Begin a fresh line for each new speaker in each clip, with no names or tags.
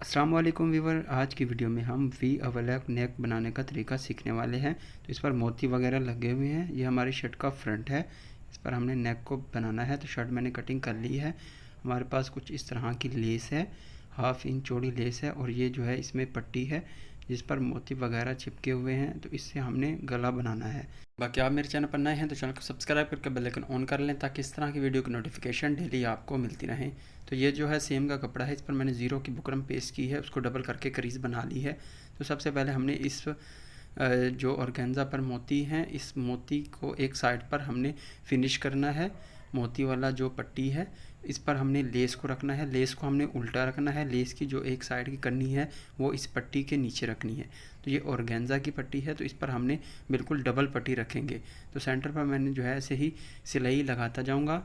अस्सलाम वालेकुम वीवर। आज की वीडियो में हम वी ओवरलैप नेक बनाने का तरीका सीखने वाले हैं। तो इस पर मोती वगैरह लगे हुए हैं। ये हमारी शर्ट का फ्रंट है। इस पर हमने नेक को बनाना है। तो शर्ट मैंने कटिंग कर ली है। हमारे पास कुछ इस तरह की लेस है, 1/2 इंच चौड़ी लेस है, और ये जो है इसमें पट्टी है जिस पर मोती वगैरह चिपके हुए हैं। तो इससे हमने गला बनाना है। बाकी आप मेरे चैनल पर नए हैं तो चैनल को सब्सक्राइब करके बेल आइकन ऑन कर लें ताकि इस तरह की वीडियो की नोटिफिकेशन डेली आपको मिलती रहें। तो ये जो है सेम का कपड़ा है, इस पर मैंने ज़ीरो की बुकरम पेस्ट की है, उसको डबल करके क्रीज बना ली है। तो सबसे पहले हमने इस जो ऑर्गेन्जा पर मोती हैं, इस मोती को एक साइड पर हमने फिनिश करना है। मोती वाला जो पट्टी है इस पर हमने लेस को रखना है। लेस को हमने उल्टा रखना है। लेस की जो एक साइड की कन्नी है वो इस पट्टी के नीचे रखनी है। तो ये ऑर्गेन्जा की पट्टी है, तो इस पर हमने बिल्कुल डबल पट्टी रखेंगे। तो सेंटर पर मैंने जो है ऐसे ही सिलाई लगाता जाऊंगा।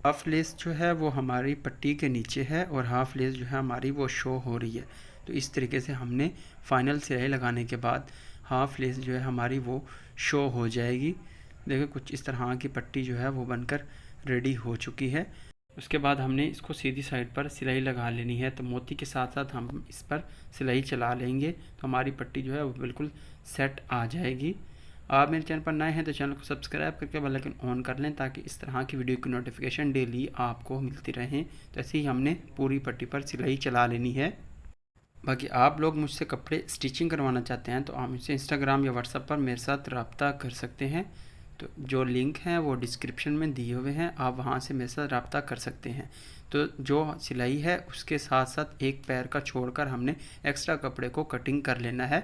हाफ लेस जो है वो हमारी पट्टी के नीचे है और हाफ लेस जो है हमारी वो शो हो रही है। तो इस तरीके से हमने फाइनल सिलाई लगाने के बाद हाफ लेस जो है हमारी वो शो हो जाएगी। देखो कुछ इस तरह की पट्टी जो है वो बनकर रेडी हो चुकी है। उसके बाद हमने इसको सीधी साइड पर सिलाई लगा लेनी है। तो मोती के साथ साथ हम इस पर सिलाई चला लेंगे तो हमारी पट्टी जो है वो बिल्कुल सेट आ जाएगी। आप मेरे चैनल पर नए हैं तो चैनल को सब्सक्राइब करके बेल आइकन ऑन कर लें ताकि इस तरह की वीडियो की नोटिफिकेशन डेली आपको मिलती रहें। तो ऐसे ही हमने पूरी पट्टी पर सिलाई चला लेनी है। बाकी आप लोग मुझसे कपड़े स्टिचिंग करवाना चाहते हैं तो आप मुझसे इंस्टाग्राम या व्हाट्सएप पर मेरे साथ रब्ता कर सकते हैं। तो जो लिंक हैं वो डिस्क्रिप्शन में दिए हुए हैं, आप वहां से मेरे साथ रब्ता कर सकते हैं। तो जो सिलाई है उसके साथ साथ एक पैर का छोड़कर हमने एक्स्ट्रा कपड़े को कटिंग कर लेना है।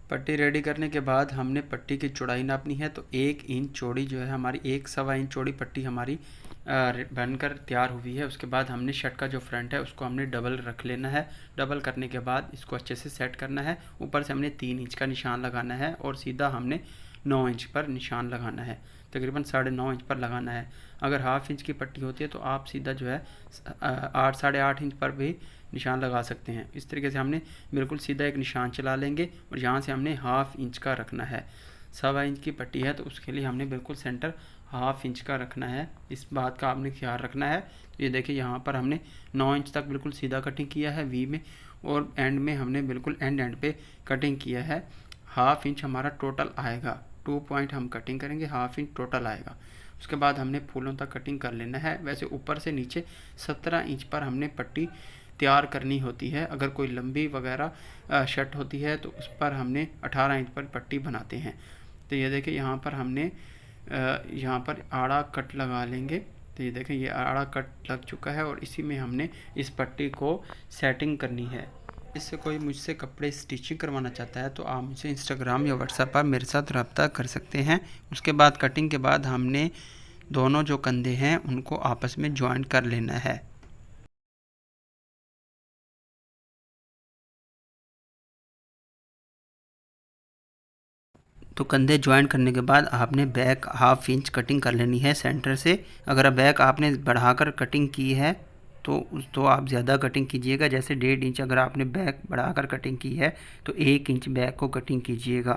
पट्टी रेडी करने के बाद हमने पट्टी की चौड़ाई नापनी है। तो 1 इंच चौड़ी जो है हमारी, 1 सवा इंच चौड़ी पट्टी हमारी बनकर तैयार हुई है। उसके बाद हमने शर्ट का जो फ्रंट है उसको हमने डबल रख लेना है। डबल करने के बाद इसको अच्छे से सेट करना है। ऊपर से हमने 3 इंच का निशान लगाना है और सीधा हमने 9 इंच पर निशान लगाना है। तकरीबन 9.5 इंच पर लगाना है। अगर हाफ इंच की पट्टी होती है तो आप सीधा जो है 8 8.5 इंच पर भी निशान लगा सकते हैं। इस तरीके से हमने बिल्कुल सीधा एक निशान चला लेंगे और यहाँ से हमने हाफ इंच का रखना है। 1/4 इंच की पट्टी है तो उसके लिए हमने बिल्कुल सेंटर हाफ इंच का रखना है। इस बात का आपने ख्याल रखना है। तो ये देखिए यहाँ पर हमने 9 इंच तक बिल्कुल सीधा कटिंग किया है वी में, और एंड में हमने बिल्कुल एंड पे कटिंग किया है। हाफ इंच हमारा टोटल आएगा। 2 पॉइंट हम कटिंग करेंगे, हाफ इंच टोटल आएगा। उसके बाद हमने फूलों तक कटिंग कर लेना है। वैसे ऊपर से नीचे 17 इंच पर हमने पट्टी तैयार करनी होती है। अगर कोई लंबी वगैरह शर्ट होती है तो उस पर हमने 18 इंच पर पट्टी बनाते हैं। तो ये देखिए यहाँ पर हमने यहाँ पर आड़ा कट लगा लेंगे। तो ये देखें ये आड़ा कट लग चुका है और इसी में हमने इस पट्टी को सेटिंग करनी है। इससे कोई मुझसे कपड़े स्टिचिंग करवाना चाहता है तो आप मुझसे इंस्टाग्राम या व्हाट्सएप पर मेरे साथ रब्ता कर सकते हैं। उसके बाद कटिंग के बाद हमने दोनों जो कंधे हैं उनको आपस में ज्वाइन कर लेना है। तो कंधे ज्वाइन करने के बाद आपने बैक हाफ इंच कटिंग कर लेनी है सेंटर से। अगर बैक आपने बढ़ाकर कटिंग की है तो आप ज़्यादा कटिंग कीजिएगा। जैसे 1.5 इंच अगर आपने बैक बढ़ाकर कटिंग की है तो 1 इंच बैक को कटिंग कीजिएगा।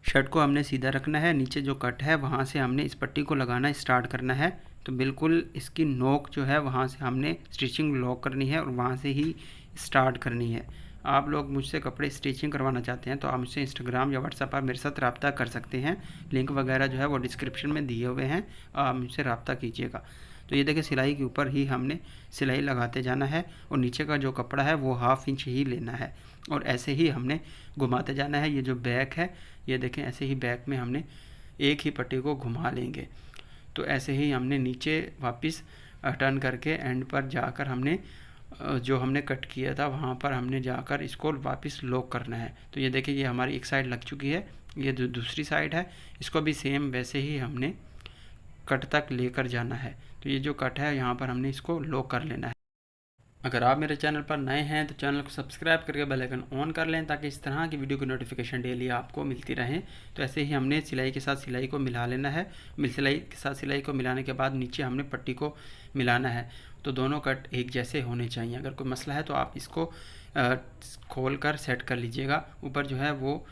शर्ट को हमने सीधा रखना है। नीचे जो कट है वहाँ से हमने इस पट्टी को लगाना स्टार्ट करना है। तो बिल्कुल इसकी नोक जो है वहाँ से हमने स्टिचिंग लॉक करनी है और वहाँ से ही स्टार्ट करनी है। आप लोग मुझसे कपड़े स्टिचिंग करवाना चाहते हैं तो आप मुझसे इंस्टाग्राम या व्हाट्सएप पर मेरे साथ रब्ता कर सकते हैं। लिंक वगैरह जो है वो डिस्क्रिप्शन में दिए हुए हैं, आप मुझसे रब्ता कीजिएगा। तो ये देखिए सिलाई के ऊपर ही हमने सिलाई लगाते जाना है और नीचे का जो कपड़ा है वो हाफ इंच ही लेना है और ऐसे ही हमने घुमाते जाना है। ये जो बैक है ये देखें, ऐसे ही बैक में हमने एक ही पट्टी को घुमा लेंगे। तो ऐसे ही हमने नीचे वापस टर्न करके एंड पर जाकर हमने जो हमने कट किया था वहाँ पर हमने जाकर इसको वापस लॉक करना है। तो ये देखिए ये हमारी एक साइड लग चुकी है, ये जो दूसरी साइड है इसको भी सेम वैसे ही हमने कट तक लेकर जाना है। तो ये जो कट है यहाँ पर हमने इसको लॉक कर लेना है। अगर आप मेरे चैनल पर नए हैं तो चैनल को सब्सक्राइब करके बेल आइकन ऑन कर लें ताकि इस तरह की वीडियो की नोटिफिकेशन डेली आपको मिलती रहे। तो ऐसे ही हमने सिलाई के साथ सिलाई को मिला लेना है। सिलाई के साथ सिलाई को मिलाने के बाद नीचे हमने पट्टी को मिलाना है। तो दोनों कट एक जैसे होने चाहिए। अगर कोई मसला है तो आप इसको खोल कर सेट कर लीजिएगा। ऊपर जो है वो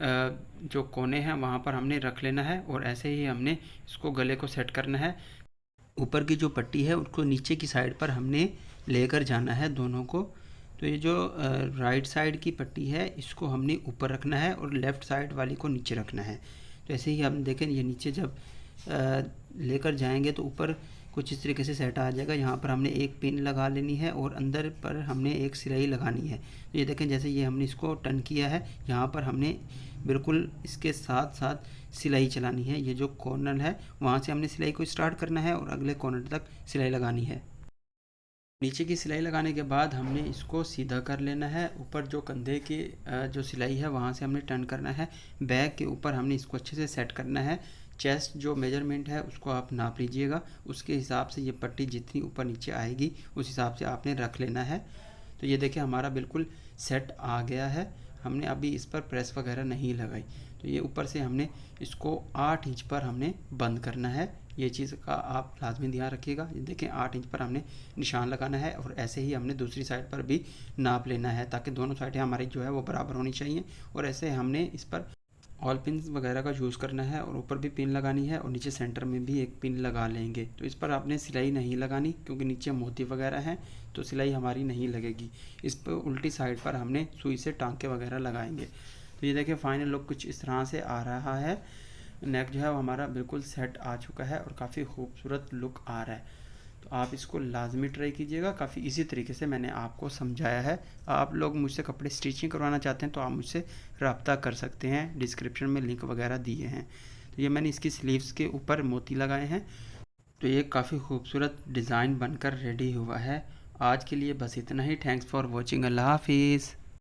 जो कोने हैं वहाँ पर हमने रख लेना है और ऐसे ही हमने इसको गले को सेट करना है। ऊपर की जो पट्टी है उसको नीचे की साइड पर हमने लेकर जाना है दोनों को। तो ये जो राइट साइड की पट्टी है इसको हमने ऊपर रखना है और लेफ़्ट साइड वाली को नीचे रखना है। तो ऐसे ही हम देखें, ये नीचे जब लेकर जाएंगे तो ऊपर कुछ इस तरीके से सेट आ जाएगा। यहाँ पर हमने एक पिन लगा लेनी है और अंदर पर हमने एक सिलाई लगानी है। तो ये देखें, जैसे ये हमने इसको टर्न किया है, यहाँ पर हमने बिल्कुल इसके साथ साथ सिलाई चलानी है। ये जो कॉर्नर है वहाँ से हमने सिलाई को स्टार्ट करना है और अगले कॉर्नर तक सिलाई लगानी है। नीचे की सिलाई लगाने के बाद हमने इसको सीधा कर लेना है। ऊपर जो कंधे की जो सिलाई है वहाँ से हमने टर्न करना है। बैक के ऊपर हमने इसको अच्छे से सेट करना है। चेस्ट जो मेजरमेंट है उसको आप नाप लीजिएगा, उसके हिसाब से ये पट्टी जितनी ऊपर नीचे आएगी उस हिसाब से आपने रख लेना है। तो ये देखिए हमारा बिल्कुल सेट आ गया है। हमने अभी इस पर प्रेस वगैरह नहीं लगाई। तो ये ऊपर से हमने इसको 8 इंच पर हमने बंद करना है। ये चीज़ का आप लाजमी ध्यान रखिएगा। ये देखें 8 इंच पर हमने निशान लगाना है और ऐसे ही हमने दूसरी साइड पर भी नाप लेना है ताकि दोनों साइडें हमारी जो है वो बराबर होनी चाहिए। और ऐसे हमने इस पर ऑल पिन्स वगैरह का यूज़ करना है और ऊपर भी पिन लगानी है और नीचे सेंटर में भी एक पिन लगा लेंगे। तो इस पर आपने सिलाई नहीं लगानी क्योंकि नीचे मोती वगैरह हैं तो सिलाई हमारी नहीं लगेगी। इस पर उल्टी साइड पर हमने सुई से टांके वगैरह लगाएंगे। तो ये देखिए फाइनल लुक कुछ इस तरह से आ रहा है। नेक जो है वो हमारा बिल्कुल सेट आ चुका है और काफ़ी खूबसूरत लुक आ रहा है। तो आप इसको लाजमी ट्राई कीजिएगा। काफ़ी इजी तरीके से मैंने आपको समझाया है। आप लोग मुझसे कपड़े स्टिचिंग करवाना चाहते हैं तो आप मुझसे रब्ता कर सकते हैं, डिस्क्रिप्शन में लिंक वगैरह दिए हैं। तो ये मैंने इसकी स्लीव्स के ऊपर मोती लगाए हैं। तो ये काफ़ी खूबसूरत डिज़ाइन बनकर रेडी हुआ है। आज के लिए बस इतना ही। Thanks for watching. अल्लाह हाफिज़।